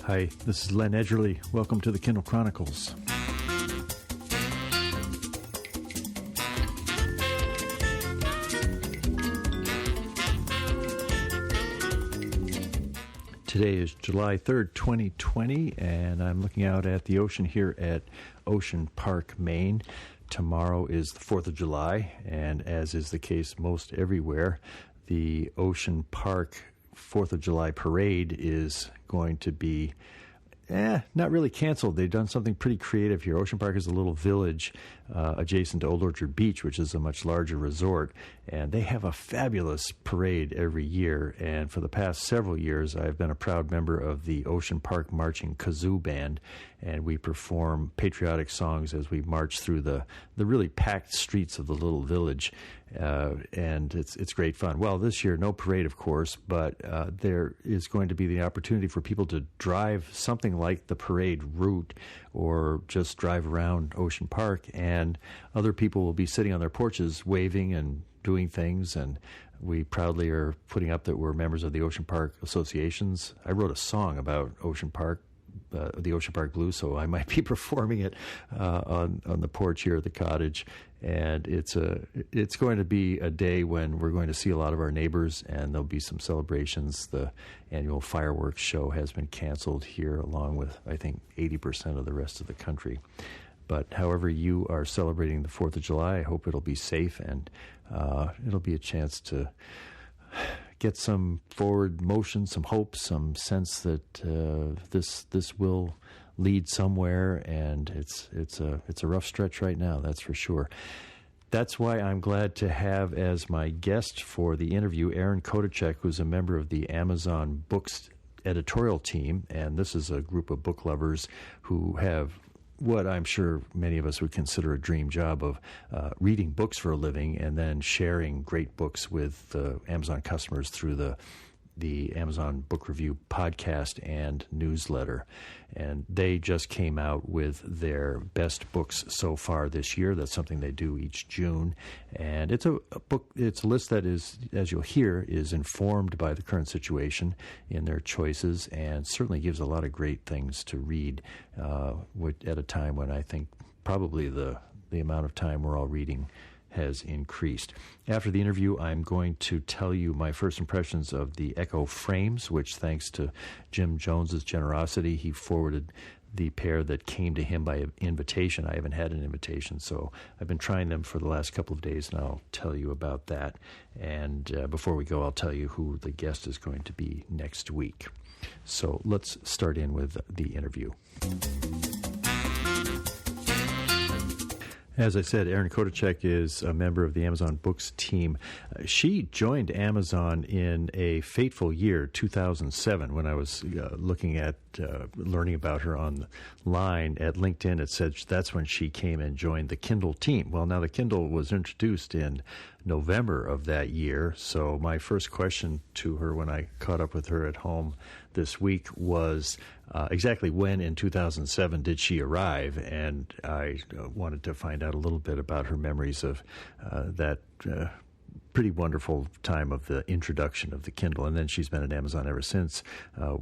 Hi, this is Len Edgerly. Welcome to the Kindle Chronicles. Today is July 3rd, 2020, and I'm looking out at the ocean here at Ocean Park, Maine. Tomorrow is the 4th of July, and as is the case most everywhere, the Ocean Park 4th of July parade is going to be not really canceled. They've done something pretty creative here. Ocean Park is a little village adjacent to Old Orchard Beach, which is a much larger resort, and they have a fabulous parade every year. And for the past several years, I've been a proud member of the Ocean Park Marching Kazoo Band, and we perform patriotic songs as we march through the really packed streets of the little village. And it's great fun. Well, this year, no parade, of course, but there is going to be the opportunity for people to drive something like the parade route or just drive around Ocean Park, and other people will be sitting on their porches waving and doing things, and we proudly are putting up that we're members of the Ocean Park associations. I wrote a song about Ocean Park, the Ocean Park Blues, so I might be performing it on the porch here at the cottage. And it's going to be a day when we're going to see a lot of our neighbors, and there'll be some celebrations. The annual fireworks show has been canceled here, along with, I think, 80% of the rest of the country. But however you are celebrating the 4th of July, I hope it'll be safe, and it'll be a chance to get some forward motion, some hope, some sense that this will lead somewhere, and it's a rough stretch right now, that's for sure. That's why I'm glad to have as my guest for the interview Erin Kodicek, who's a member of the Amazon Books editorial team, and this is a group of book lovers who have what I'm sure many of us would consider a dream job of reading books for a living and then sharing great books with Amazon customers through the Amazon Book Review podcast and newsletter. And they just came out with their best books so far this year. That's something they do each June. And it's a book, it's a list that is, as you'll hear, is informed by the current situation in their choices, and certainly gives a lot of great things to read at a time when I think probably the amount of time we're all reading has increased. After the interview, I'm going to tell you my first impressions of the Echo frames, which, thanks to Jim Jones's generosity, he forwarded the pair that came to him by invitation. I haven't had an invitation, so I've been trying them for the last couple of days, and I'll tell you about that. And before we go, I'll tell you who the guest is going to be next week. So let's start in with the interview. As I said, Erin Kodicek is a member of the Amazon Books team. She joined Amazon in a fateful year, 2007, when I was looking at learning about her online at LinkedIn. It said that's when she came and joined the Kindle team. Well, now the Kindle was introduced in November of that year, so my first question to her when I caught up with her at home this week was exactly when in 2007 did she arrive, and I wanted to find out a little bit about her memories of that pretty wonderful time of the introduction of the Kindle. And then she's been at Amazon ever since,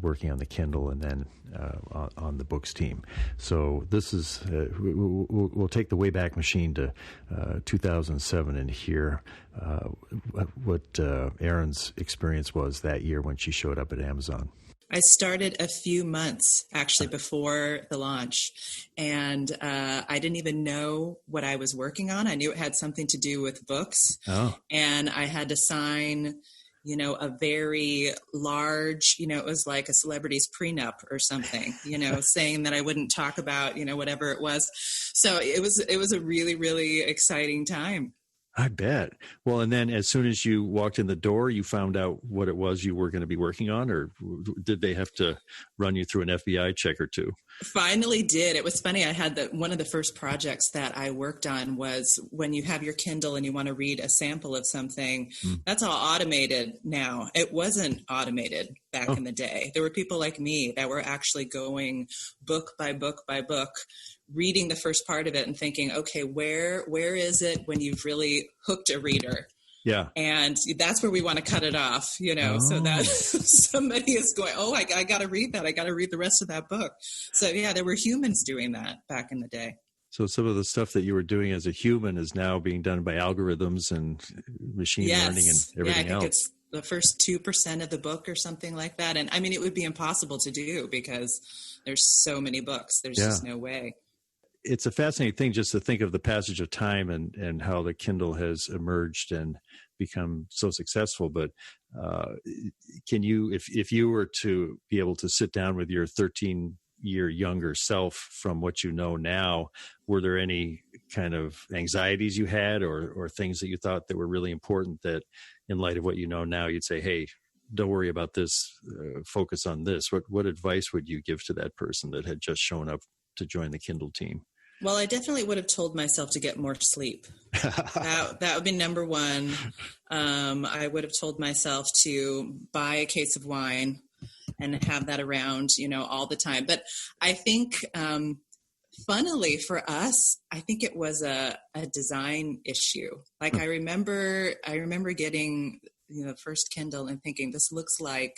working on the Kindle and then on the books team. So this is, we'll take the Wayback Machine to 2007 and hear what Erin's experience was that year when she showed up at Amazon. I started a few months actually before the launch, and I didn't even know what I was working on. I knew it had something to do with books, and I had to sign, a very large, it was like a celebrity's prenup or something, saying that I wouldn't talk about, whatever it was. So it was a really, really exciting time. I bet. Well, and then as soon as you walked in the door, you found out what it was you were going to be working on, or did they have to run you through an FBI check or two? Finally did. It was funny. I had one of the first projects that I worked on was when you have your Kindle and you want to read a sample of something, that's all automated now. It wasn't automated back in the day. There were people like me that were actually going book by book by book, reading the first part of it and thinking, okay, where is it when you've really hooked a reader? Yeah. And that's where we want to cut it off, so that somebody is going, I got to read that. I got to read the rest of that book. So yeah, there were humans doing that back in the day. So some of the stuff that you were doing as a human is now being done by algorithms and machine learning and everything else. It's the first 2% of the book or something like that. And I mean, it would be impossible to do because there's so many books. There's just no way. It's a fascinating thing just to think of the passage of time and how the Kindle has emerged and become so successful. But can you, if you were to be able to sit down with your 13-year younger self from what you know now, were there any kind of anxieties you had or things that you thought that were really important that in light of what you know now, you'd say, hey, don't worry about this, focus on this? What advice would you give to that person that had just shown up to join the Kindle team? Well, I definitely would have told myself to get more sleep. That would be number one. I would have told myself to buy a case of wine and have that around, all the time. But I think, funnily for us, I think it was a design issue. Like I remember getting, the first Kindle and thinking, this looks like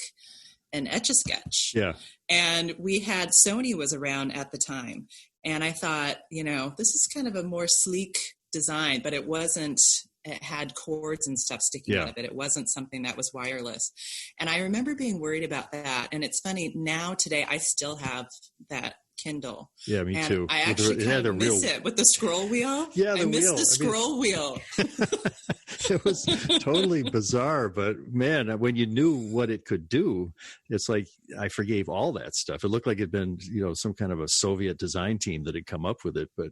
an Etch-a-Sketch. Yeah. And Sony was around at the time. And I thought, this is kind of a more sleek design, but it had cords and stuff sticking out of it. It wasn't something that was wireless. And I remember being worried about that. And it's funny, now today, I still have that Kindle. Yeah, me too. I actually kind of miss it with the scroll wheel. Yeah, I miss the scroll wheel. It was totally bizarre, but man, when you knew what it could do, it's like I forgave all that stuff. It looked like it'd been, some kind of a Soviet design team that had come up with it, but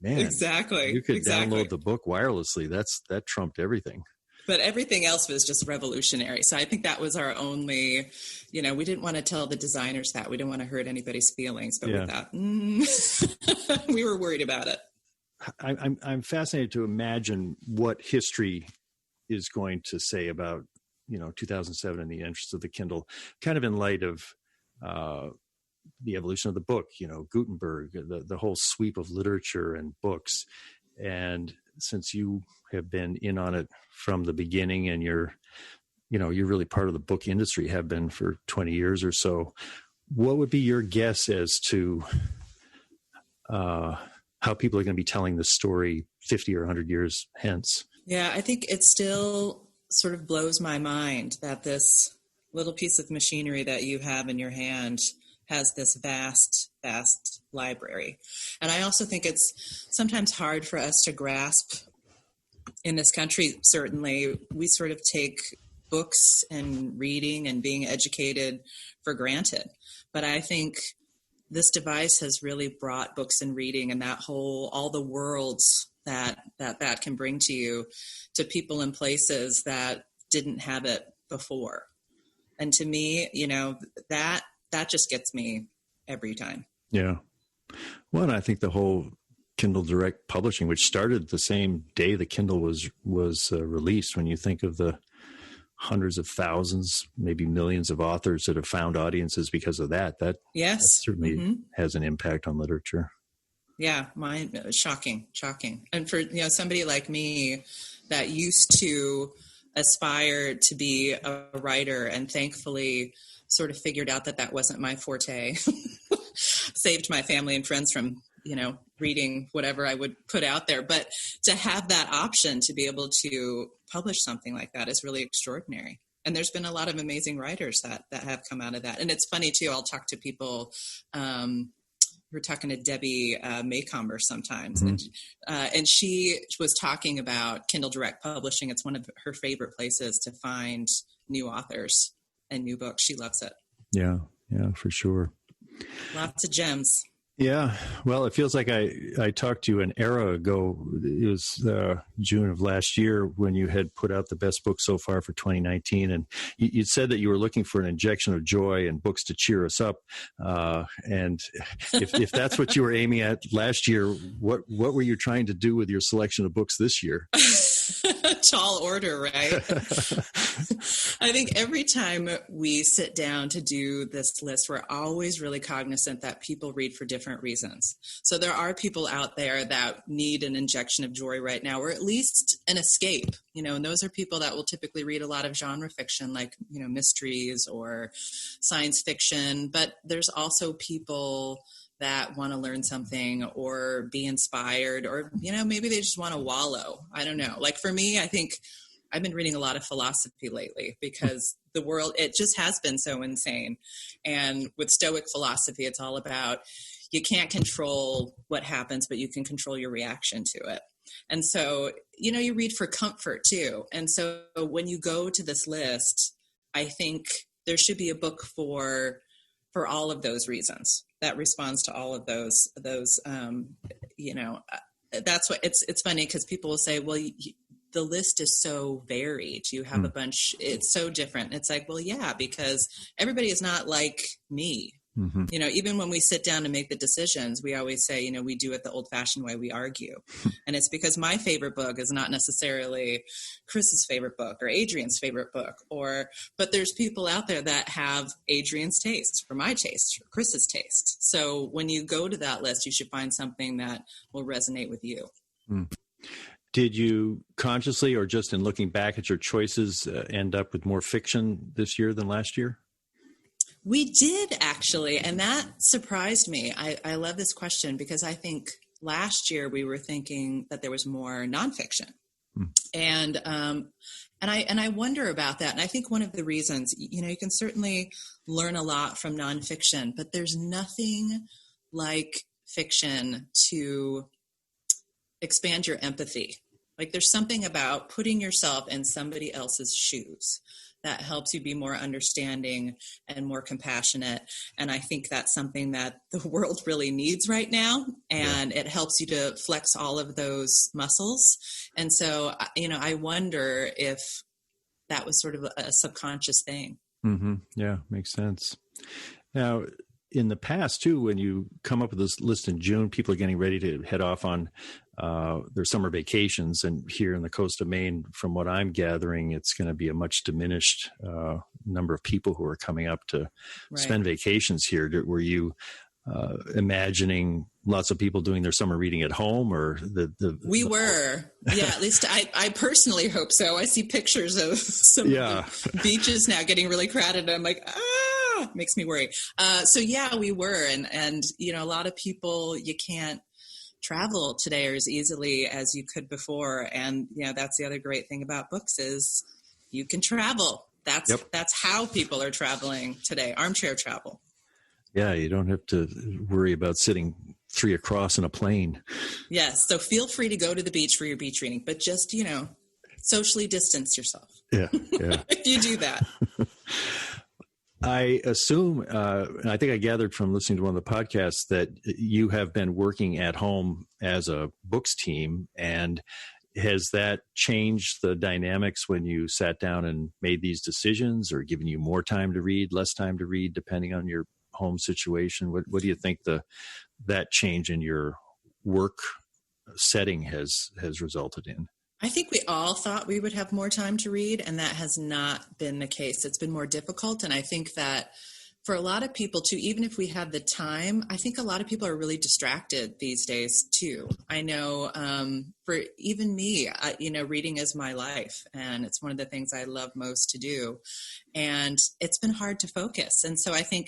man, exactly. You could download the book wirelessly. That trumped everything. But everything else was just revolutionary. So I think that was our only, we didn't want to tell the designers that. We didn't want to hurt anybody's feelings. But with that, we were worried about it. I'm fascinated to imagine what history is going to say about, 2007 and the entrance of the Kindle, kind of in light of the evolution of the book, Gutenberg, the whole sweep of literature and books. And since you have been in on it from the beginning and you're really part of the book industry, have been for 20 years or so, what would be your guess as to how people are going to be telling the story 50 or 100 years hence? Yeah, I think it still sort of blows my mind that this little piece of machinery that you have in your hand has this vast, vast library. And I also think it's sometimes hard for us to grasp in this country. Certainly, we sort of take books and reading and being educated for granted. But I think this device has really brought books and reading and all the worlds that can bring to you, to people and places that didn't have it before. And to me, that just gets me every time. Yeah. Well, and I think the whole Kindle Direct Publishing, which started the same day the Kindle was released, when you think of the hundreds of thousands, maybe millions of authors that have found audiences because of that certainly has an impact on literature. Yeah, mine, shocking. And for somebody like me that used to aspire to be a writer and thankfully sort of figured out that wasn't my forte, saved my family and friends from reading whatever I would put out there. But to have that option to be able to publish something like that is really extraordinary. And there's been a lot of amazing writers that have come out of that. And it's funny too, I'll talk to people, we're talking to Debbie Maycomber sometimes, and she was talking about Kindle Direct Publishing. It's one of her favorite places to find new authors and new books. She loves it. Yeah, for sure. Lots of gems. Yeah. Well, it feels like I talked to you an era ago. It was June of last year when you had put out the best book so far for 2019. And you said that you were looking for an injection of joy and books to cheer us up. And if that's what you were aiming at last year, what were you trying to do with your selection of books this year? Tall order, right? I think every time we sit down to do this list, we're always really cognizant that people read for different reasons. So there are people out there that need an injection of joy right now, or at least an escape, and those are people that will typically read a lot of genre fiction, like, mysteries or science fiction. But there's also people that want to learn something or be inspired, or, maybe they just want to wallow. I don't know. Like for me, I think I've been reading a lot of philosophy lately because the world, it just has been so insane. And with Stoic philosophy, it's all about, you can't control what happens, but you can control your reaction to it. And so, you read for comfort too. And so when you go to this list, I think there should be a book for all of those reasons that responds to all of those, that's what it's funny, because people will say, well, the list is so varied. You have a bunch, it's so different. It's like, well, yeah, because everybody is not like me. Mm-hmm. Even when we sit down to make the decisions, we always say, we do it the old fashioned way, we argue. And it's because my favorite book is not necessarily Chris's favorite book or Adrian's favorite book, but there's people out there that have Adrian's taste for my taste, or Chris's taste. So when you go to that list, you should find something that will resonate with you. Mm. Did you consciously, or just in looking back at your choices, end up with more fiction this year than last year? We did, actually, and that surprised me. I love this question because I think last year we were thinking that there was more nonfiction, and I wonder about that. And I think one of the reasons, you can certainly learn a lot from nonfiction, but there's nothing like fiction to expand your empathy. Like there's something about putting yourself in somebody else's shoes that helps you be more understanding and more compassionate. And I think that's something that the world really needs right now. And it helps you to flex all of those muscles. And so, I wonder if that was sort of a subconscious thing. Mm-hmm. Yeah, makes sense. Now, in the past, too, when you come up with this list in June, people are getting ready to head off on their summer vacations. And here in the coast of Maine, from what I'm gathering, it's going to be a much diminished number of people who are coming up to spend vacations here. Were you imagining lots of people doing their summer reading at home, or we were, at least I personally hope so. I see pictures of some of the beaches now getting really crowded, and I'm like, makes me worry. So we were, and a lot of people, you can't travel today as easily as you could before, and that's the other great thing about books is you can travel. That's how people are traveling today, armchair travel. Yeah, you don't have to worry about sitting 3 across in a plane. Yes, so feel free to go to the beach for your beach reading, but just, socially distance yourself. Yeah. If you do that. I assume, and I think I gathered from listening to one of the podcasts, that you have been working at home as a books team. And has that changed the dynamics when you sat down and made these decisions, or given you more time to read, less time to read, depending on your home situation? What do you think that change in your work setting has resulted in? I think we all thought we would have more time to read, and that has not been the case. It's been more difficult. And I think that for a lot of people too, even if we have the time, I think a lot of people are really distracted these days too. I know for even me, reading is my life, and it's one of the things I love most to do. And it's been hard to focus. And so I think,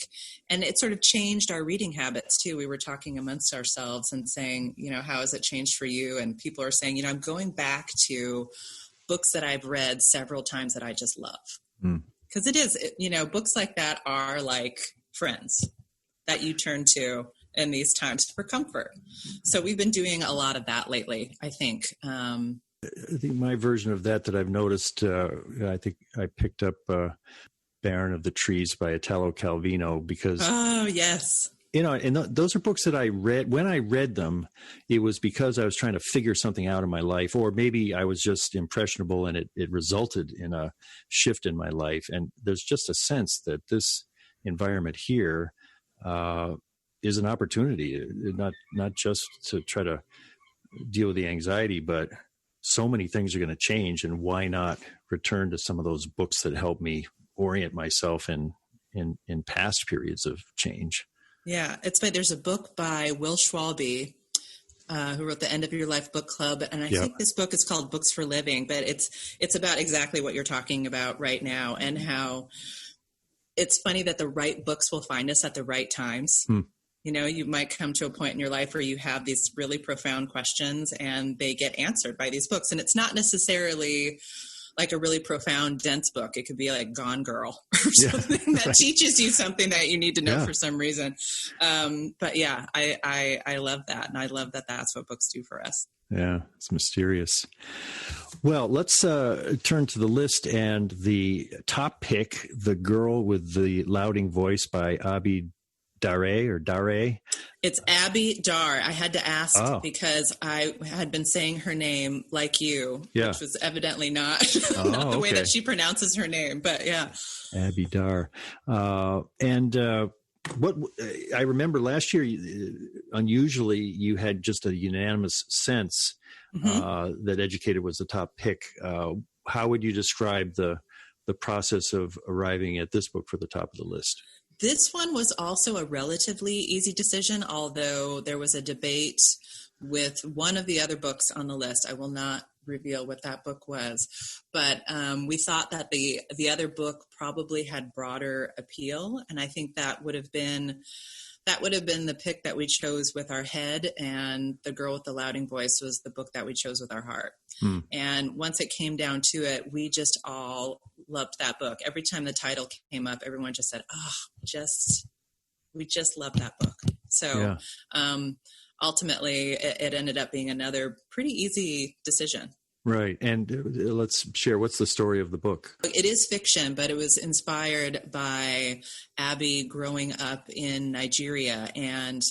and it sort of changed our reading habits too. We were talking amongst ourselves and saying, how has it changed for you? And people are saying, I'm going back to books that I've read several times that I just love. Because it is, books like that are like friends that you turn to in these times for comfort. So we've been doing a lot of that lately, I think. I think my version of that I've noticed, I think I picked up Baron of the Trees by Italo Calvino because... Oh, yes. And those are books that I read. When I read them, it was because I was trying to figure something out in my life, or maybe I was just impressionable and it resulted in a shift in my life. And there's just a sense that this environment here is an opportunity, not just to try to deal with the anxiety, but so many things are going to change, and why not return to some of those books that help me orient myself in past periods of change. Yeah, it's funny. There's a book by Will Schwalbe, who wrote the End of Your Life Book Club, and I think this book is called Books for Living, but it's about exactly what you're talking about right now, and how it's funny that the right books will find us at the right times. You know, you might come to a point in your life where you have these really profound questions and they get answered by these books. And it's not necessarily like a really profound, dense book. It could be like Gone Girl or something that teaches you something that you need to know for some reason. But yeah, I love that. And I love that that's what books do for us. Yeah, it's mysterious. Well, let's turn to the list, and the top pick, The Girl with the Louding Voice by Abi Dare. It's Abby Dar. I had to ask because I had been saying her name like you, which was evidently not the way that she pronounces her name. But yeah, Abby Dar. What I remember last year, unusually, you had just a unanimous sense that Educated was the top pick. How would you describe the process of arriving at this book for the top of the list? This one was also a relatively easy decision, although there was a debate with one of the other books on the list. I will not reveal what that book was, but we thought that the other book probably had broader appeal, and I think that would have been the pick that we chose with our head, and The Girl with the Louding Voice was the book that we chose with our heart. And once it came down to it, we just all loved that book. Every time the title came up, everyone just said, we just love that book. So ultimately, it ended up being another pretty easy decision. Right. And let's share, what's the story of the book? It is fiction, but it was inspired by Abby growing up in Nigeria, and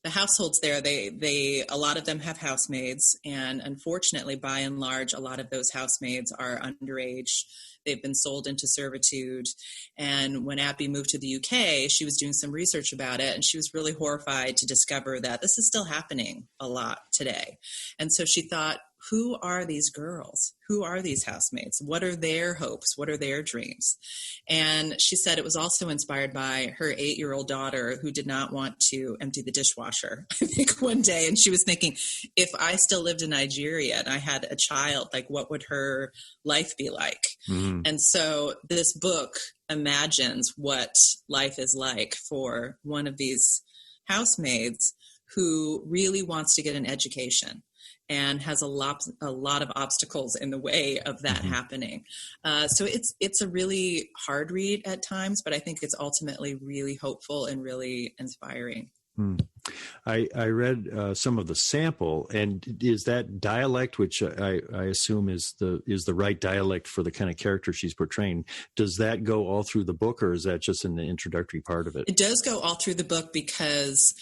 the households there, a lot of them have housemaids, and unfortunately, by and large, a lot of those housemaids are underage. They've been sold into servitude. And when Abby moved to the UK, she was doing some research about it, and she was really horrified to discover that this is still happening a lot today. And so she thought, who are these girls? Who are these housemates? What are their hopes? What are their dreams? And she said it was also inspired by her 8-year-old daughter, who did not want to empty the dishwasher, I think, one day. And she was thinking, if I still lived in Nigeria and I had a child, like, what would her life be like? And so this book imagines what life is like for one of these housemaids who really wants to get an education and has a lot of obstacles in the way of that happening. So it's a really hard read at times, but I think it's ultimately really hopeful and really inspiring. I read some of the sample, and is that dialect, which I assume is the right dialect for the kind of character she's portraying, does that go all through the book, or is that just in the introductory part of it? It does go all through the book, because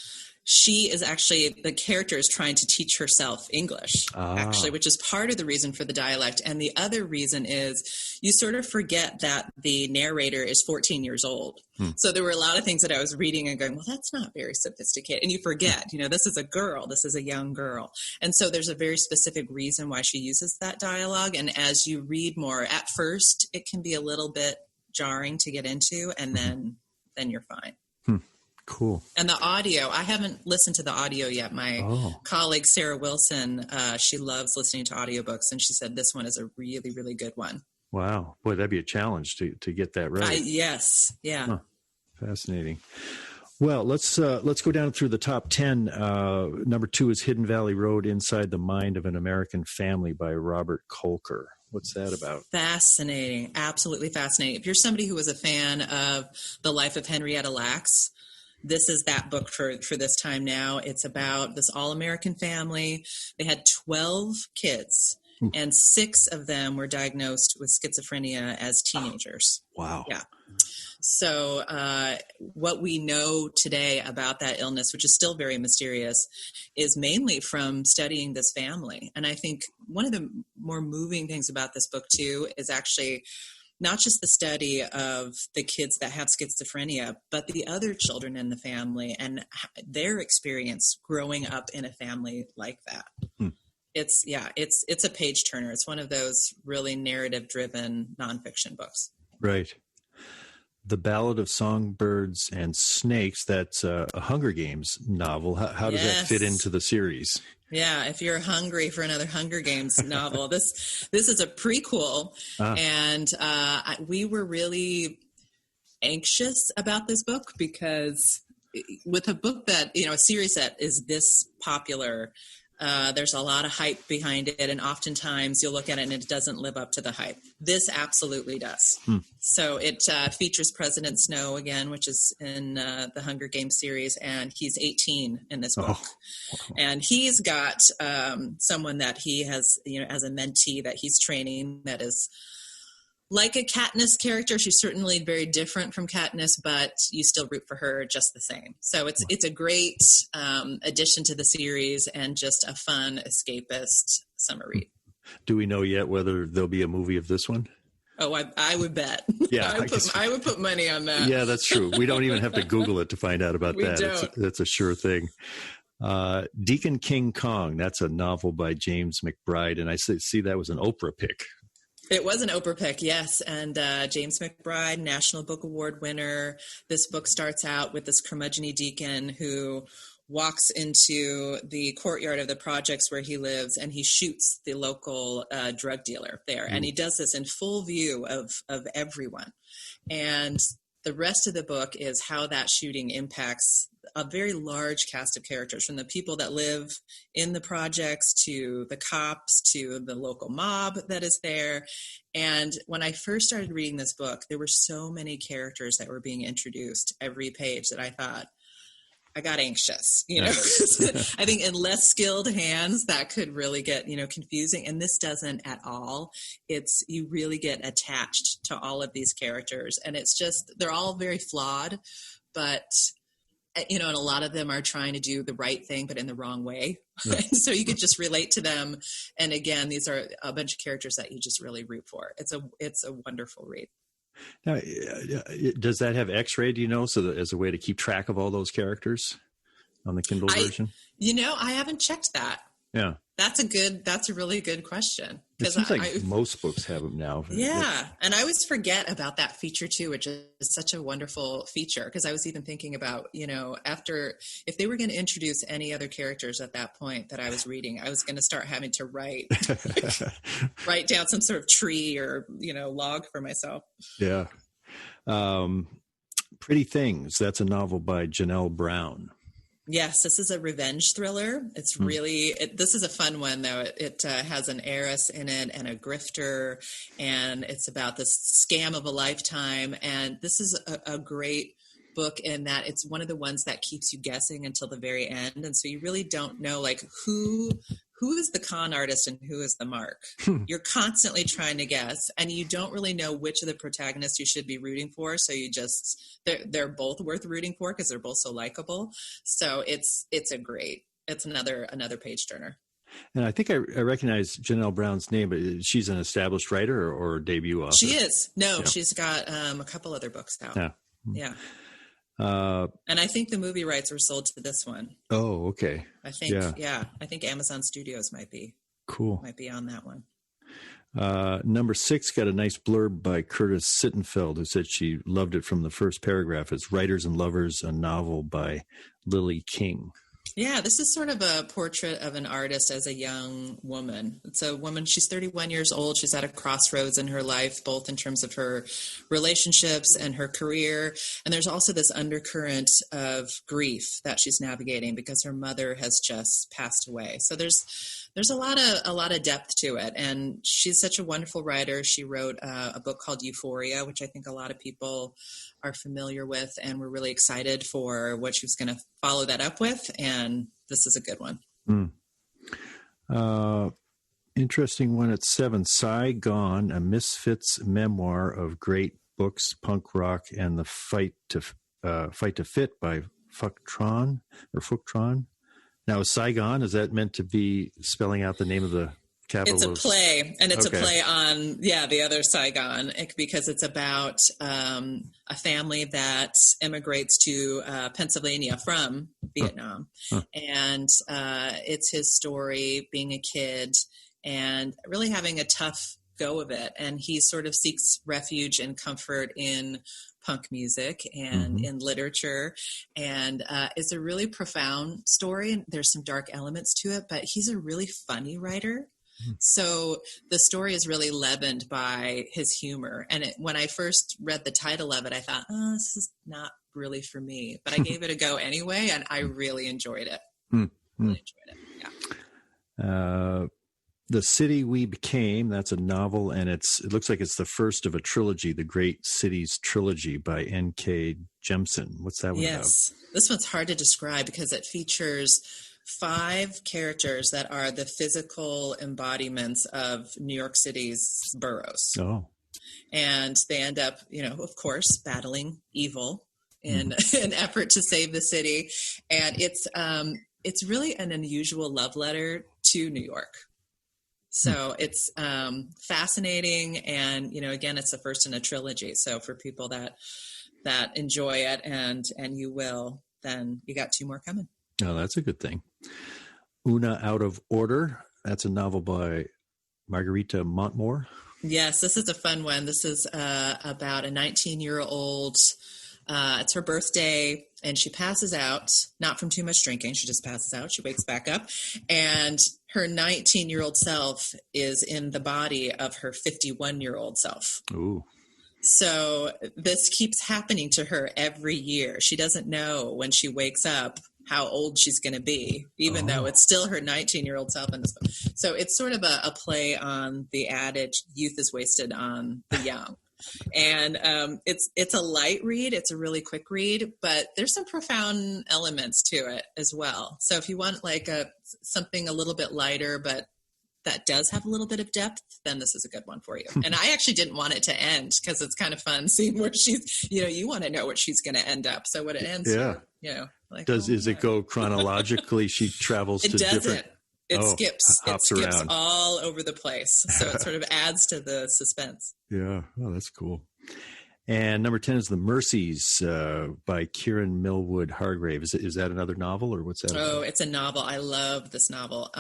she is actually, the character is trying to teach herself English, actually, which is part of the reason for the dialect. And the other reason is you sort of forget that the narrator is 14 years old. So there were a lot of things that I was reading and going, well, that's not very sophisticated. And you forget, this is a girl, this is a young girl. And so there's a very specific reason why she uses that dialogue. And as you read more, at first, it can be a little bit jarring to get into, and then you're fine. Cool. And the audio, I haven't listened to the audio yet. My colleague, Sarah Wilson, she loves listening to audiobooks, and she said this one is a really, really good one. Wow. Boy, that'd be a challenge to get that right. Yes. Yeah. Huh. Fascinating. Well, let's go down through the top 10. Number 2 is Hidden Valley Road, Inside the Mind of an American Family by Robert Colker. What's that about? Fascinating. Absolutely fascinating. If you're somebody who was a fan of The Life of Henrietta Lacks, this is that book for this time now. It's about this all-American family. They had 12 kids, and 6 of them were diagnosed with schizophrenia as teenagers. Wow. Yeah. So what we know today about that illness, which is still very mysterious, is mainly from studying this family. And I think one of the more moving things about this book, too, is actually not just the study of the kids that have schizophrenia, but the other children in the family and their experience growing up in a family like that. it's a page turner. It's one of those really narrative driven nonfiction books. Right. The Ballad of Songbirds and Snakes, that's a Hunger Games novel. How does that fit into the series? Yeah, if you're hungry for another Hunger Games novel, this is a prequel, and we were really anxious about this book because with a book that, a series that is this popular, there's a lot of hype behind it, and oftentimes you'll look at it and it doesn't live up to the hype. This absolutely does. So it features President Snow again, which is in the Hunger Games series, and he's 18 in this book. And he's got someone that he has, as a mentee that he's training that is like a Katniss character. She's certainly very different from Katniss, but you still root for her just the same. So it's a great addition to the series and just a fun escapist summer read. Do we know yet whether there'll be a movie of this one? Oh, I would bet. Yeah, I would put money on that. Yeah, that's true. We don't even have to Google it to find out about that. That's a sure thing. Deacon King Kong, that's a novel by James McBride, and I see that was an Oprah pick. It was an Oprah pick, yes. And James McBride, National Book Award winner. This book starts out with this curmudgeon deacon who walks into the courtyard of the projects where he lives, and he shoots the local drug dealer there. And he does this in full view of everyone. And the rest of the book is how that shooting impacts a very large cast of characters, from the people that live in the projects to the cops to the local mob that is there. And when I first started reading this book, there were so many characters that were being introduced every page that I thought, I got anxious, I think in less skilled hands that could really get, confusing. And this doesn't at all. You really get attached to all of these characters, and it's just, they're all very flawed, but and a lot of them are trying to do the right thing, but in the wrong way. Yeah. So you could just relate to them. And again, these are a bunch of characters that you just really root for. It's a wonderful read. Now, does that have X-ray, so that as a way to keep track of all those characters on the Kindle version? I haven't checked that. Yeah. That's a really good question. It seems like most books have them now. Yeah. And I always forget about that feature too, which is such a wonderful feature. Because I was even thinking about, if they were going to introduce any other characters at that point that I was reading, I was going to start having to write down some sort of tree or, log for myself. Yeah. Pretty Things. That's a novel by Janelle Brown. Yes, this is a revenge thriller. It's really, this is a fun one, though. It has an heiress in it and a grifter, and it's about this scam of a lifetime. And this is a great book in that it's one of the ones that keeps you guessing until the very end. And so you really don't know, who is the con artist and who is the mark? You're constantly trying to guess, and you don't really know which of the protagonists you should be rooting for. So you just, they're both worth rooting for because they're both so likable. So it's another page turner. And I think I recognize Janelle Brown's name, but she's an established writer or debut author? She is. No, yeah. She's got a couple other books out. Yeah. Yeah. And I think the movie rights were sold to this one. Oh, okay. I think Amazon Studios might be on that one. Number 6 got a nice blurb by Curtis Sittenfeld, who said she loved it from the first paragraph. It's Writers and Lovers, a novel by Lily King. Yeah, this is sort of a portrait of an artist as a young woman. It's a woman, she's 31 years old. She's at a crossroads in her life, both in terms of her relationships and her career. And there's also this undercurrent of grief that she's navigating because her mother has just passed away. So there's a lot of depth to it. And she's such a wonderful writer. She wrote a book called Euphoria, which I think a lot of people are familiar with, and we're really excited for what she was going to follow that up with. And this is a good one. Interesting one at 7, Saigon, a misfits memoir of great books, punk rock, and the fight to fit by Fucktron. Now, Saigon, is that meant to be spelling out the name of the It's a play, and it's a play on, the other Saigon, because it's about a family that immigrates to Pennsylvania from Vietnam. And it's his story being a kid and really having a tough go of it. And he sort of seeks refuge and comfort in punk music and in literature. And it's a really profound story. And there's some dark elements to it, but he's a really funny writer. So the story is really leavened by his humor. And when I first read the title of it, I thought, this is not really for me. But I gave it a go anyway, and I really enjoyed it. The City We Became, that's a novel, and it looks like it's the first of a trilogy, the Great Cities Trilogy by N.K. Jemisin. What's that one about? Yes, this one's hard to describe because it features 5 characters that are the physical embodiments of New York City's boroughs. Oh. And they end up, of course, battling evil in an effort to save the city. And it's really an unusual love letter to New York. So it's fascinating. And, again, it's the first in a trilogy. So for people that enjoy it, and you will, then you got 2 more coming. Oh, that's a good thing. Una Out of Order. That's a novel by Margarita Montemor. Yes, this is a fun one. This is about a 19-year-old. It's her birthday, and she passes out, not from too much drinking. She just passes out. She wakes back up, and her 19-year-old self is in the body of her 51-year-old self. Ooh. So this keeps happening to her every year. She doesn't know when she wakes up how old she's going to be, even though it's still her 19-year-old self in this book. So it's sort of a play on the adage, youth is wasted on the young. And it's a light read. It's a really quick read, but there's some profound elements to it as well. So if you want like something a little bit lighter, but that does have a little bit of depth, then this is a good one for you. And I actually didn't want it to end because it's kind of fun seeing where she's, you want to know what she's going to end up. So when it ends, does it go chronologically? She travels to different. It skips around all over the place. So it sort of adds to the suspense. Yeah. Oh, that's cool. And number 10 is The Mercies by Kieran Millwood Hargrave. Is that another novel, or what's that about? Oh, it's a novel. I love this novel.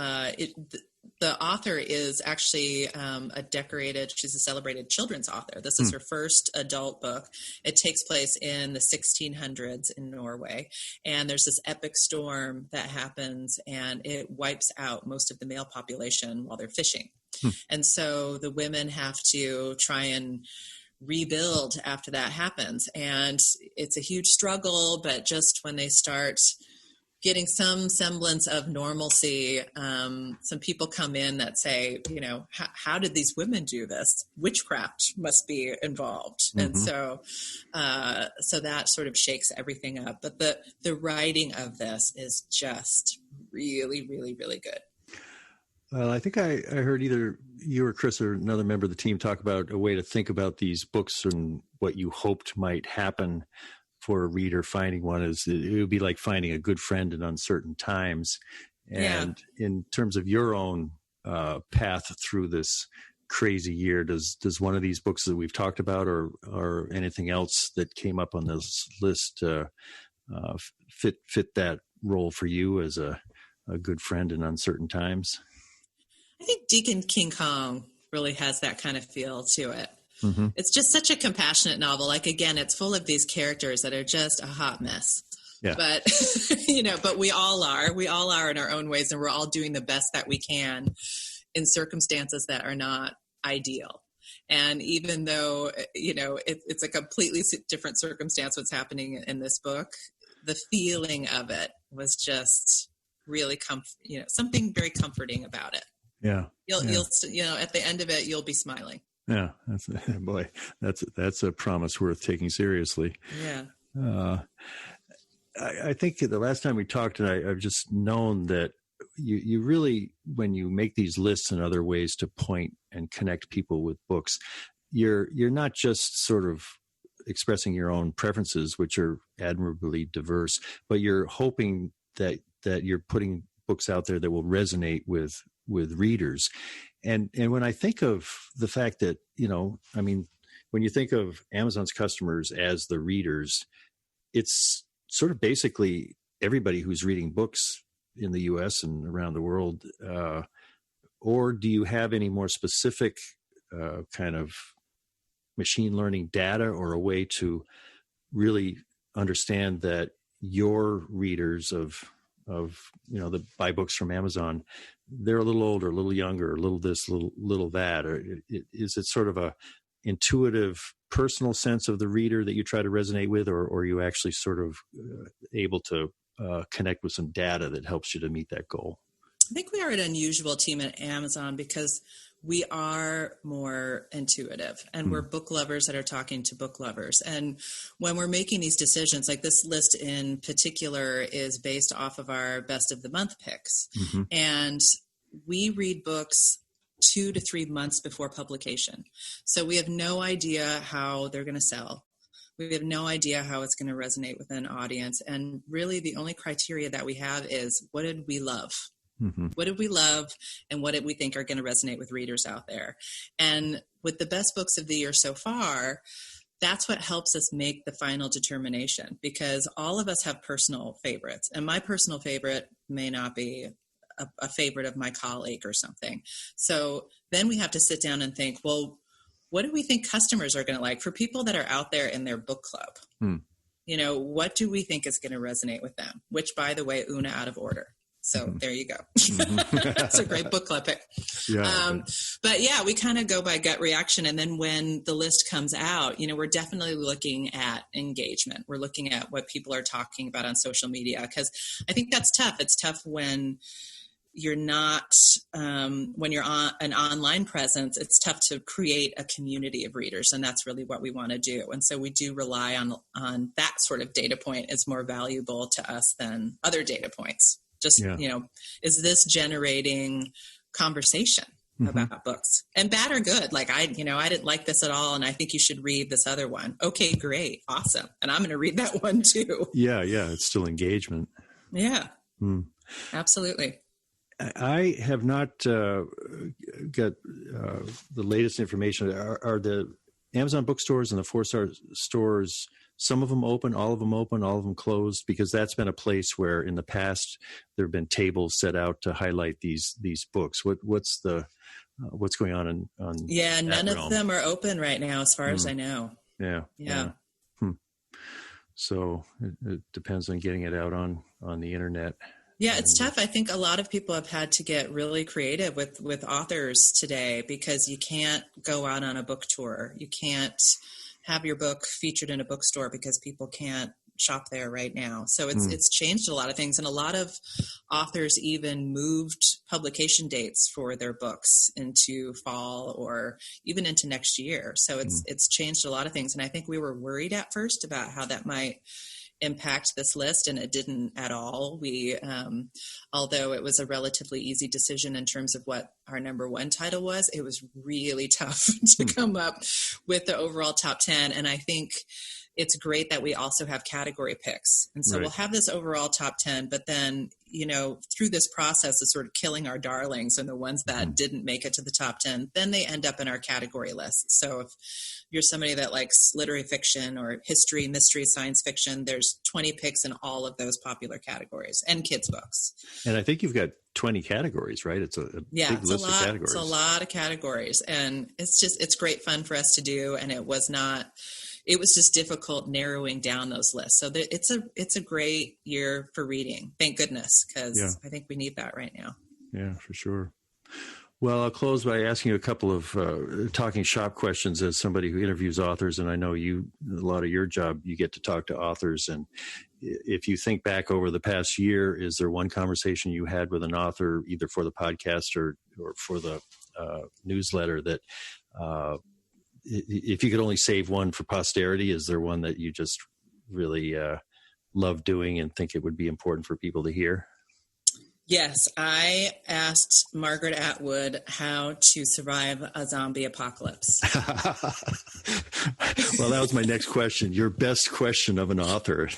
The author is actually she's a celebrated children's author. This is her first adult book. It takes place in the 1600s in Norway. And there's this epic storm that happens, and it wipes out most of the male population while they're fishing. And so the women have to try and rebuild after that happens. And it's a huge struggle, but just when they start getting some semblance of normalcy, some people come in that say, how did these women do this? Witchcraft must be involved. And so that sort of shakes everything up. But the writing of this is just really, really, really good. Well, I think I heard either you or Chris or another member of the team talk about a way to think about these books and what you hoped might happen for a reader finding one. Is it would be like finding a good friend in uncertain times. And in terms of your own path through this crazy year, does one of these books that we've talked about or anything else that came up on this list fit that role for you as a good friend in uncertain times? I think Deacon King Kong really has that kind of feel to it. It's just such a compassionate novel. Like, again, it's full of these characters that are just a hot mess. Yeah. But, but we all are in our own ways, and we're all doing the best that we can in circumstances that are not ideal. And even though, it's a completely different circumstance what's happening in this book, the feeling of it was just really something very comforting about it. Yeah. You'll at the end of it, you'll be smiling. Yeah. That's a promise worth taking seriously. Yeah. I think the last time we talked, and I've just known that you really, when you make these lists and other ways to point and connect people with books, you're not just sort of expressing your own preferences, which are admirably diverse, but you're hoping that you're putting books out there that will resonate with readers. And when I think of the fact that, when you think of Amazon's customers as the readers, it's sort of basically everybody who's reading books in the US and around the world. Or do you have any more specific kind of machine learning data or a way to really understand that your readers of that buy books from Amazon, they're a little older, a little younger, a little this, little that? Or is it sort of a intuitive, personal sense of the reader that you try to resonate with, or are you actually sort of able to connect with some data that helps you to meet that goal? I think we are an unusual team at Amazon because we are more intuitive, and we're book lovers that are talking to book lovers. And when we're making these decisions, like this list in particular is based off of our best of the month picks. Mm-hmm. And we read books 2 to 3 months before publication. So we have no idea how they're going to sell. We have no idea how it's going to resonate with an audience. And really the only criteria that we have is, what did we love? Mm-hmm. What did we love, and what did we think are going to resonate with readers out there? And with the best books of the year so far, that's what helps us make the final determination, because all of us have personal favorites, and my personal favorite may not be a favorite of my colleague or something. So then we have to sit down and think, well, what do we think customers are going to like? For people that are out there in their book club, what do we think is going to resonate with them? Which, by the way, Una out of order. So there you go. That's a great book club pick. Yeah, but yeah, we kind of go by gut reaction. And then when the list comes out, we're definitely looking at engagement. We're looking at what people are talking about on social media, because I think that's tough. It's tough when you're not, when you're on an online presence, it's tough to create a community of readers. And that's really what we want to do. And so we do rely on that sort of data point as more valuable to us than other data points. Just, is this generating conversation about books, and bad or good? Like I didn't like this at all, and I think you should read this other one. Okay, great. Awesome. And I'm going to read that one too. Yeah. It's still engagement. Yeah, absolutely. I have not got the latest information. Are the Amazon bookstores and the 4-star stores, some of them open, all of them open, all of them closed? Because that's been a place where in the past there have been tables set out to highlight these books. What's going on Yeah, none of them are open right now, as far as I know. Yeah. So it depends on getting it out on the internet. Yeah, it's tough. I think a lot of people have had to get really creative with authors today, because you can't go out on a book tour. You can't have your book featured in a bookstore because people can't shop there right now. So it's changed a lot of things. And a lot of authors even moved publication dates for their books into fall or even into next year. So it's changed a lot of things. And I think we were worried at first about how that might impact this list, and it didn't at all. We, although it was a relatively easy decision in terms of what our number one title was, it was really tough to come up with the overall top 10. And I think it's great that we also have category picks. And so we'll have this overall top 10, but then, through this process of sort of killing our darlings and the ones that didn't make it to the top 10, then they end up in our category list. So if you're somebody that likes literary fiction or history, mystery, science fiction, there's 20 picks in all of those popular categories, and kids books. And I think you've got 20 categories, right? It's a big list of categories. It's a lot of categories, and it's great fun for us to do. And it was just difficult narrowing down those lists. So it's a great year for reading. Thank goodness, because I think we need that right now. Yeah, for sure. Well, I'll close by asking you a couple of talking shop questions as somebody who interviews authors. And I know a lot of your job, you get to talk to authors. And if you think back over the past year, is there one conversation you had with an author, either for the podcast or for the newsletter, that if you could only save one for posterity, is there one that you just really love doing and think it would be important for people to hear? Yes, I asked Margaret Atwood how to survive a zombie apocalypse. Well, that was my next question. Your best question of an author.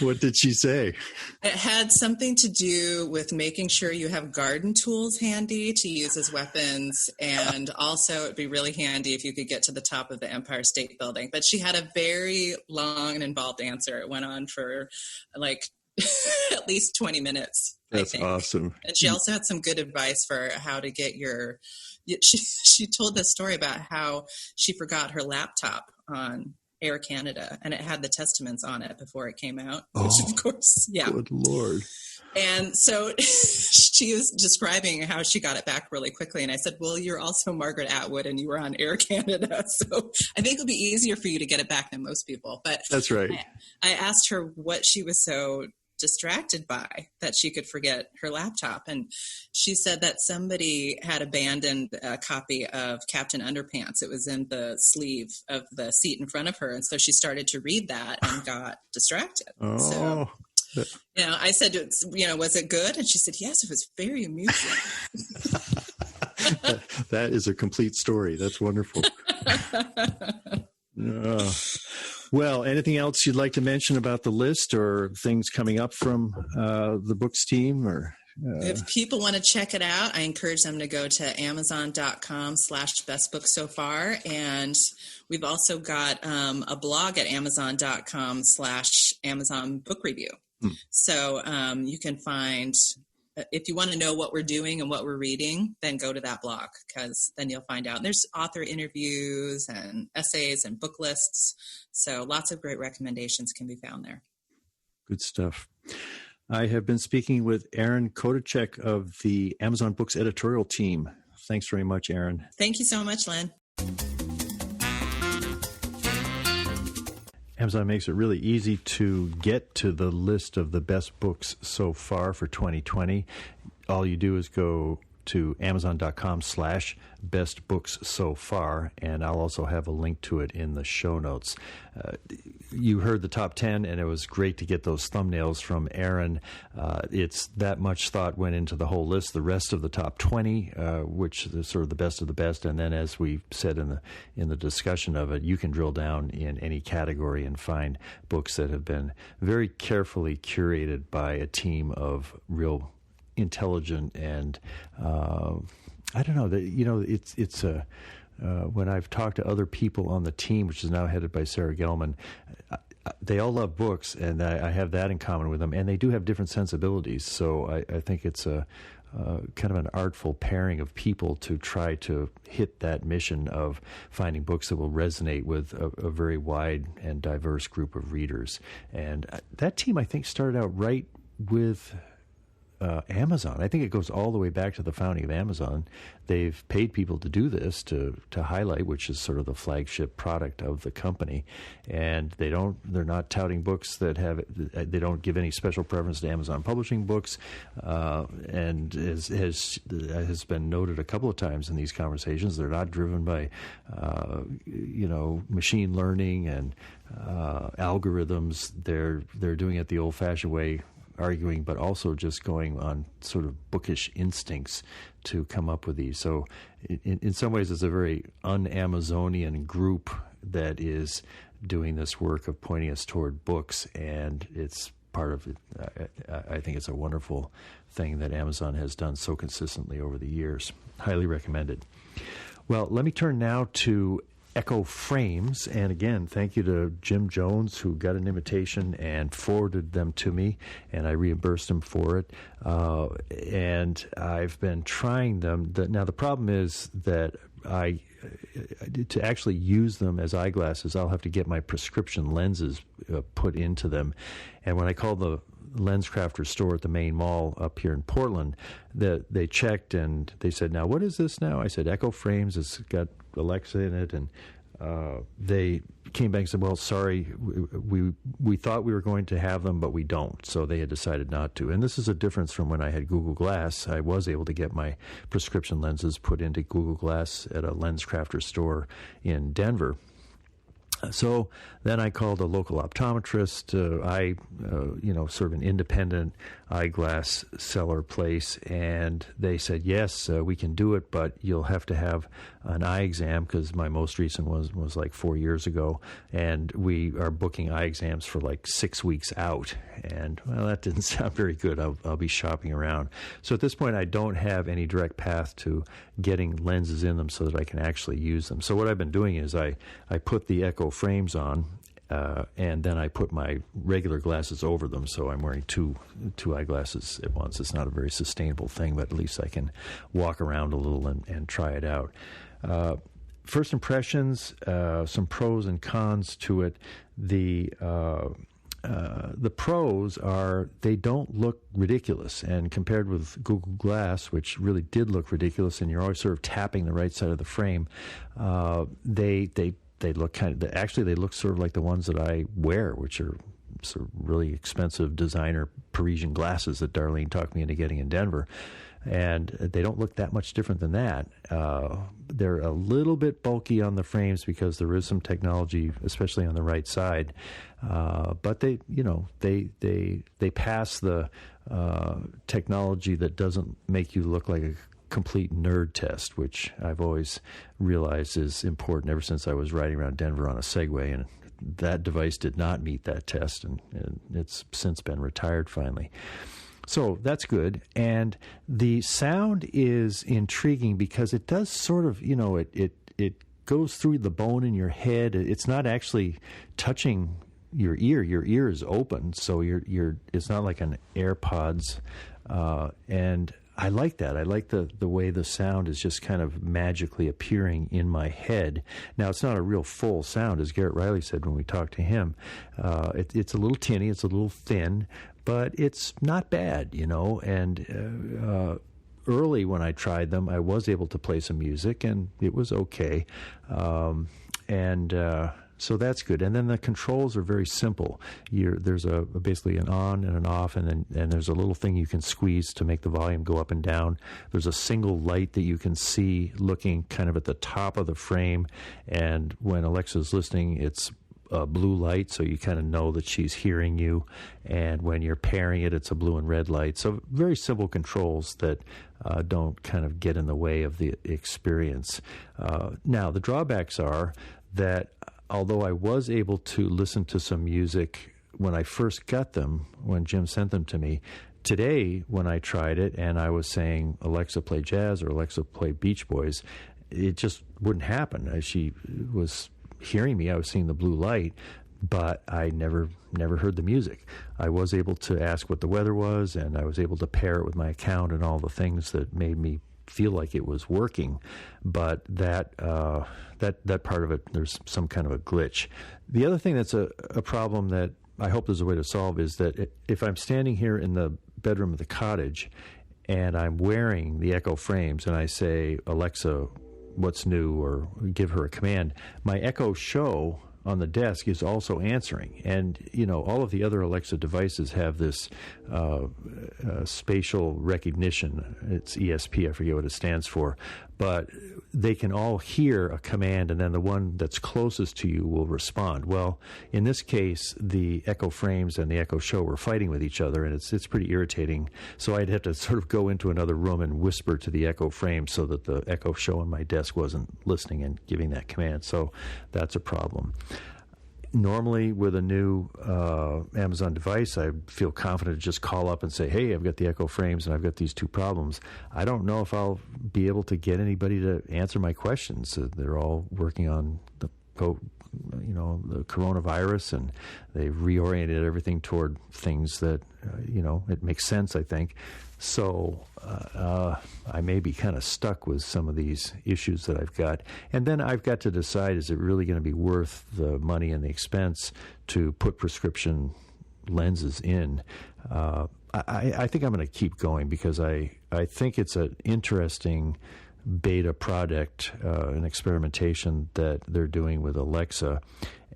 What did she say? It had something to do with making sure you have garden tools handy to use as weapons. And also it'd be really handy if you could get to the top of the Empire State Building. But she had a very long and involved answer. It went on for like at least 20 minutes. That's awesome. And she also had some good advice for how to get she told this story about how she forgot her laptop on Air Canada, and it had the Testaments on it before it came out, which of course, yeah. Good Lord. And so she was describing how she got it back really quickly. And I said, well, you're also Margaret Atwood and you were on Air Canada. So I think it'll be easier for you to get it back than most people. But that's right. I asked her what she was so distracted by that she could forget her laptop. And she said that somebody had abandoned a copy of Captain Underpants. It was in the sleeve of the seat in front of her. And so she started to read that and got distracted. So, I said, was it good? And she said, yes, it was very amusing. That is a complete story. That's wonderful. Well, anything else you'd like to mention about the list or things coming up from the books team? Or if people want to check it out, I encourage them to go to amazon.com/bestbooksofar. And we've also got a blog at amazon.com/Amazon Book Review. So you can find, if you want to know what we're doing and what we're reading, then go to that blog, because then you'll find out. There's author interviews and essays and book lists. So lots of great recommendations can be found there. Good stuff. I have been speaking with Erin Kodicek of the Amazon Books editorial team. Thanks very much, Erin. Thank you so much, Len. Amazon makes it really easy to get to the list of the best books so far for 2020. All you do is go to amazon.com/bestbooksSoFar, and I'll also have a link to it in the show notes. You heard the top 10, and it was great to get those thumbnails from Erin. It's that much thought went into the whole list. The rest of the top 20, which is sort of the best of the best, and then as we said in the discussion of it, you can drill down in any category and find books that have been very carefully curated by a team of real intelligent and I don't know that it's a when I've talked to other people on the team, which is now headed by Sarah Gelman, they all love books, and I have that in common with them, and they do have different sensibilities. So I think it's a kind of an artful pairing of people to try to hit that mission of finding books that will resonate with a very wide and diverse group of readers. And that team, I think, started out right with Amazon. I think it goes all the way back to the founding of Amazon. They've paid people to do this, to highlight, which is sort of the flagship product of the company. And they're not touting books they don't give any special preference to Amazon publishing books. And has been noted a couple of times in these conversations, they're not driven by, machine learning and algorithms. They're doing it the old-fashioned way, arguing, but also just going on sort of bookish instincts to come up with these. So in some ways, it's a very un-Amazonian group that is doing this work of pointing us toward books, and it's part of it. I think it's a wonderful thing that Amazon has done so consistently over the years. Highly recommended. Well, let me turn now to Echo Frames, and again, thank you to Jim Jones, who got an invitation and forwarded them to me, and I reimbursed him for it. And I've been trying them. Now, the problem is that to actually use them as eyeglasses, I'll have to get my prescription lenses put into them. And when I called the LensCrafters store at the main mall up here in Portland, that they checked and they said, "Now, what is this now?" I said, "Echo Frames. It's got Alexa in it." And they came back and said, "Well, sorry, we thought we were going to have them, but we don't." So they had decided not to. And this is a difference from when I had Google Glass. I was able to get my prescription lenses put into Google Glass at a LensCrafters store in Denver. So then I called a local optometrist, sort of an independent eyeglass seller place, and they said, yes, we can do it, but you'll have to have an eye exam, because my most recent was like 4 years ago, and we are booking eye exams for like 6 weeks out. And, well, that didn't sound very good. I'll be shopping around. So at this point, I don't have any direct path to getting lenses in them so that I can actually use them. So what I've been doing is I put the Echo frames on, and then I put my regular glasses over them, so I'm wearing two eyeglasses at once. It's not a very sustainable thing, but at least I can walk around a little and try it out. First impressions, some pros and cons to it. The pros are they don't look ridiculous, and compared with Google Glass, which really did look ridiculous, and you're always sort of tapping the right side of the frame, they look they look sort of like the ones that I wear, which are sort of really expensive designer Parisian glasses that Darlene talked me into getting in Denver. And they don't look that much different than that. They're a little bit bulky on the frames because there is some technology, especially on the right side. But they pass the technology that doesn't make you look like a complete nerd test, which I've always realized is important ever since I was riding around Denver on a Segway, and that device did not meet that test, and it's since been retired finally. So that's good. And the sound is intriguing because it does sort of, it goes through the bone in your head. It's not actually touching your ear. Your ear is open, so it's not like an AirPods. And I like that. I like the way the sound is just kind of magically appearing in my head. Now, it's not a real full sound, as Garrett Riley said when we talked to him. It's a little tinny, it's a little thin, but it's not bad, And early when I tried them, I was able to play some music, and it was okay. So that's good. And then the controls are very simple. There's basically an on and an off, and there's a little thing you can squeeze to make the volume go up and down. There's a single light that you can see looking kind of at the top of the frame, and when Alexa's listening, it's a blue light, so you kind of know that she's hearing you. And when you're pairing it, it's a blue and red light. So very simple controls that don't kind of get in the way of the experience. Now, the drawbacks are that although I was able to listen to some music when I first got them, when Jim sent them to me, today when I tried it and I was saying, Alexa, play jazz, or Alexa, play Beach Boys, it just wouldn't happen. As she was hearing me, I was seeing the blue light, but I never heard the music. I was able to ask what the weather was, and I was able to pair it with my account and all the things that made me feel like it was working, but that part of it, there's some kind of a glitch. The other thing that's a problem that I hope there's a way to solve is that if I'm standing here in the bedroom of the cottage and I'm wearing the Echo frames and I say, Alexa, what's new, or give her a command, my Echo Show on the desk is also answering. And, all of the other Alexa devices have this spatial recognition. It's ESP, I forget what it stands for. But they can all hear a command, and then the one that's closest to you will respond. Well, in this case, the Echo frames and the Echo Show were fighting with each other, and it's pretty irritating. So I'd have to sort of go into another room and whisper to the Echo frame so that the Echo Show on my desk wasn't listening and giving that command. So that's a problem. Normally, with a new Amazon device, I feel confident to just call up and say, hey, I've got the Echo frames and I've got these two problems. I don't know if I'll be able to get anybody to answer my questions. They're all working on the coronavirus, and they've reoriented everything toward things that, it makes sense, I think. So I may be kind of stuck with some of these issues that I've got. And then I've got to decide, is it really going to be worth the money and the expense to put prescription lenses in? I think I'm going to keep going because I think it's an interesting beta product, an experimentation that they're doing with Alexa.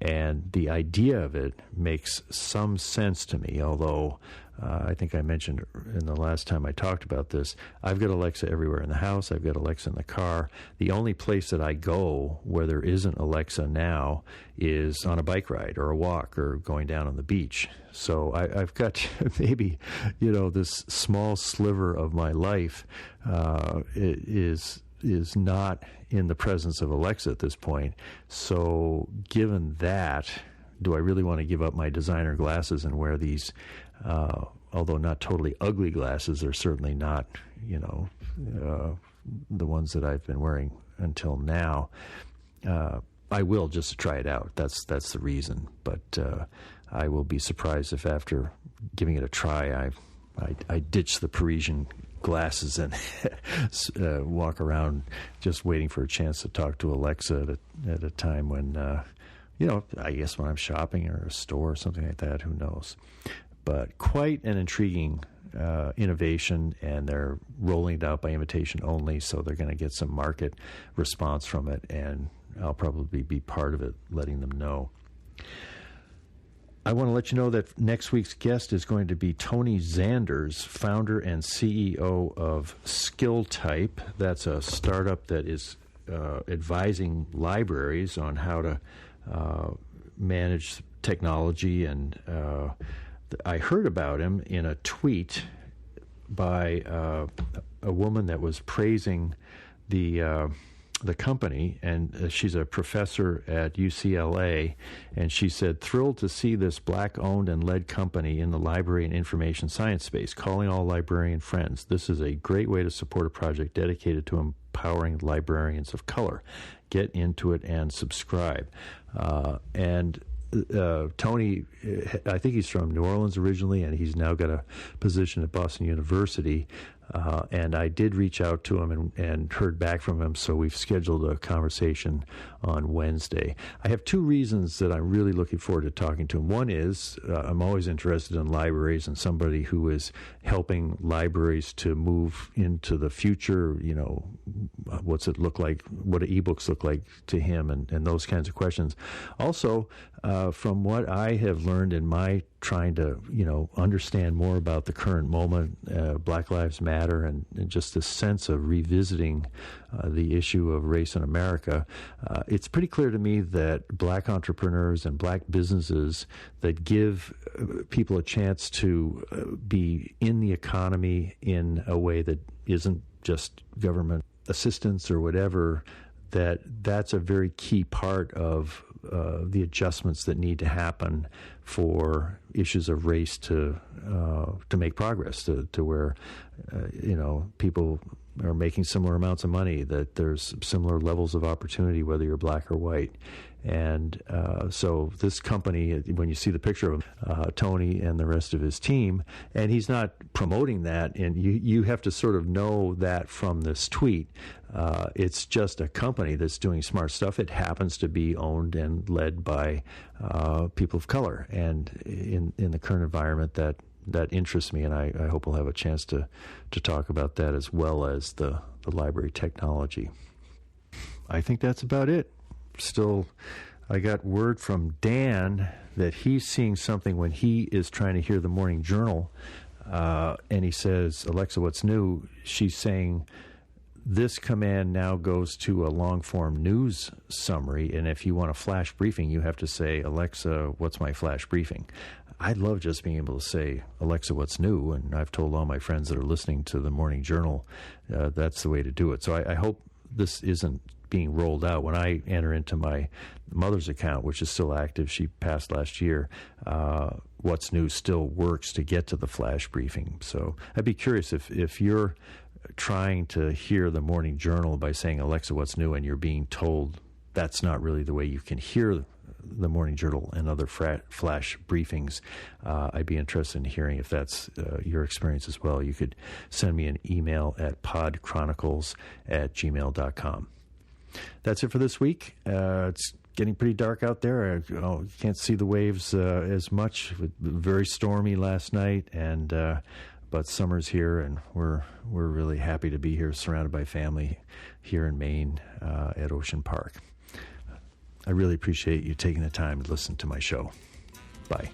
And the idea of it makes some sense to me, although I think I mentioned in the last time I talked about this, I've got Alexa everywhere in the house. I've got Alexa in the car. The only place that I go where there isn't Alexa now is on a bike ride or a walk or going down on the beach. So I've got maybe, this small sliver of my life is not in the presence of Alexa at this point. So given that, do I really want to give up my designer glasses and wear these, although not totally ugly glasses, they're certainly not, the ones that I've been wearing until now. I will, just to try it out. That's the reason. But I will be surprised if after giving it a try, I ditch the Parisian glasses and walk around just waiting for a chance to talk to Alexa at a time when, I guess when I'm shopping or a store or something like that, who knows. But quite an intriguing innovation, and they're rolling it out by invitation only, so they're going to get some market response from it, and I'll probably be part of it, letting them know. I want to let you know that next week's guest is going to be Tony Zanders, founder and CEO of Skilltype. That's a startup that is advising libraries on how to manage technology. And I heard about him in a tweet by a woman that was praising the company, and she's a professor at UCLA, and she said, "Thrilled to see this Black-owned and led company in the library and information science space, calling all librarian friends. This is a great way to support a project dedicated to empowering librarians of color. Get into it and subscribe." Tony, I think he's from New Orleans originally, and he's now got a position at Boston University. And I did reach out to him and heard back from him, so we've scheduled a conversation on Wednesday. I have two reasons that I'm really looking forward to talking to him. One is I'm always interested in libraries and somebody who is helping libraries to move into the future. What's it look like? What do ebooks look like to him, and those kinds of questions. Also, from what I have learned in my trying to, understand more about the current moment, Black Lives Matter, and just this sense of revisiting the issue of race in America, it's pretty clear to me that Black entrepreneurs and Black businesses that give people a chance to be in the economy in a way that isn't just government assistance or whatever, that's a very key part of the adjustments that need to happen for issues of race to make progress, to where people are making similar amounts of money, that there's similar levels of opportunity whether you're Black or white. And so this company, when you see the picture of him, Tony and the rest of his team, and he's not promoting that, and you have to sort of know that from this tweet. It's just a company that's doing smart stuff. It happens to be owned and led by people of color. And in the current environment, that interests me, and I hope we'll have a chance to talk about that as well as the library technology. I think that's about it. Still, I got word from Dan that he's seeing something when he is trying to hear the morning journal, and he says, "Alexa, what's new?" She's saying, "This command now goes to a long-form news summary, and if you want a flash briefing, you have to say, 'Alexa, what's my flash briefing?'" I'd love just being able to say, "Alexa, what's new?" And I've told all my friends that are listening to the morning journal that's the way to do it. So I hope this isn't being rolled out. When I enter into my mother's account, which is still active, she passed last year, What's New still works to get to the flash briefing. So I'd be curious if you're trying to hear the morning journal by saying, "Alexa, what's new?" and you're being told that's not really the way you can hear the morning journal and other flash briefings. I'd be interested in hearing if that's your experience as well. You could send me an email at podchronicles@gmail.com. That's it for this week. It's getting pretty dark out there. You can't see the waves as much. Very stormy last night, but summer's here, and we're really happy to be here, surrounded by family here in Maine at Ocean Park. I really appreciate you taking the time to listen to my show. Bye.